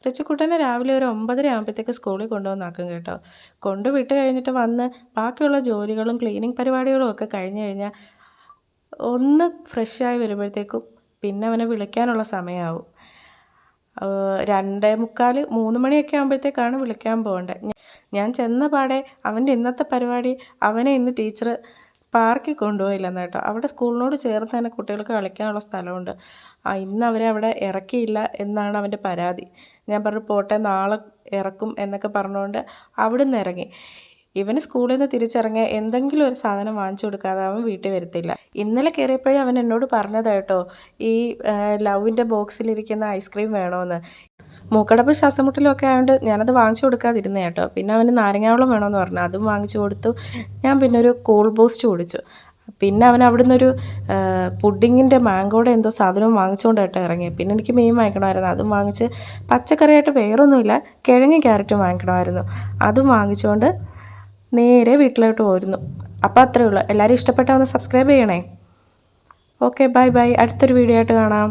റിച്ചുക്കുട്ടനെ രാവിലെ ഒരു 9:30 ആകുമ്പോഴത്തേക്ക് സ്കൂളിൽ കൊണ്ടുവന്നാക്കും കേട്ടോ. കൊണ്ടുവിട്ട് കഴിഞ്ഞിട്ട് വന്ന് ബാക്കിയുള്ള ജോലികളും ക്ലീനിങ് പരിപാടികളും ഒക്കെ കഴിഞ്ഞ് കഴിഞ്ഞാൽ ഒന്ന് ഫ്രഷായി വരുമ്പോഴത്തേക്കും പിന്നെ അവനെ വിളിക്കാനുള്ള സമയമാവും. 2:45 3 മണിയൊക്കെ ആകുമ്പോഴത്തേക്കാണ് വിളിക്കാൻ പോകേണ്ടത്. ഞാൻ ചെന്ന പാടെ അവൻ്റെ ഇന്നത്തെ പരിപാടി, അവനെ ഇന്ന് ടീച്ചർ പാർക്കിൽ കൊണ്ടുപോയില്ലെന്ന് കേട്ടോ. അവിടെ സ്കൂളിനോട് ചേർത്ത് തന്നെ കുട്ടികൾക്ക് കളിക്കാനുള്ള സ്ഥലമുണ്ട്. ഇന്ന് അവരെ അവിടെ ഇറക്കിയില്ല എന്നാണ് അവൻ്റെ പരാതി. ഞാൻ പറഞ്ഞു പോട്ടെ നാളെ ഇറക്കും എന്നൊക്കെ പറഞ്ഞുകൊണ്ട് അവിടെ നിന്ന് ഇറങ്ങി. ഇവന് സ്കൂളിൽ നിന്ന് തിരിച്ചിറങ്ങിയ എന്തെങ്കിലും ഒരു സാധനം വാങ്ങിച്ചു കൊടുക്കാതെ അവൻ വീട്ടിൽ വരത്തില്ല. ഇന്നലെ കയറിയപ്പോഴേ അവൻ എന്നോട് പറഞ്ഞതായിട്ടോ, ഈ ലവിൻ്റെ ബോക്സിലിരിക്കുന്ന ഐസ്ക്രീം വേണമെന്ന്. മൂക്കടപ്പ് ശ്വാസമുട്ടലും ഒക്കെ ആയതുകൊണ്ട് ഞാനത് വാങ്ങിച്ചു കൊടുക്കാതിരുന്നേ കേട്ടോ. പിന്നെ അവന് നാരങ്ങാവെള്ളം വേണമെന്ന് പറഞ്ഞു, അതും വാങ്ങിച്ചു കൊടുത്തു. ഞാൻ പിന്നെ ഒരു കൂൾ ബൂസ്റ്റ് കുടിച്ചു. പിന്നെ അവൻ അവിടെ നിന്നൊരു പുഡിങ്ങിൻ്റെ മാങ്കോയുടെ എന്തോ സാധനവും വാങ്ങിച്ചുകൊണ്ട് കേട്ടോ ഇറങ്ങിയത്. പിന്നെ എനിക്ക് മീൻ വാങ്ങിക്കണമായിരുന്നു, അതും വാങ്ങിച്ച്. പച്ചക്കറിയായിട്ട് വേറൊന്നുമില്ല, കിഴങ്ങും ക്യാരറ്റും വാങ്ങിക്കണമായിരുന്നു. അതും വാങ്ങിച്ചുകൊണ്ട് നേരെ വീട്ടിലോട്ട് പോയിരുന്നു. അപ്പോൾ അത്രയേ ഉള്ളൂ. എല്ലാവരും ഇഷ്ടപ്പെട്ടാൽ ഒന്ന് സബ്സ്ക്രൈബ് ചെയ്യണേ. Okay, bye bye. അടുത്തൊരു വീഡിയോ ആയിട്ട് കാണാം.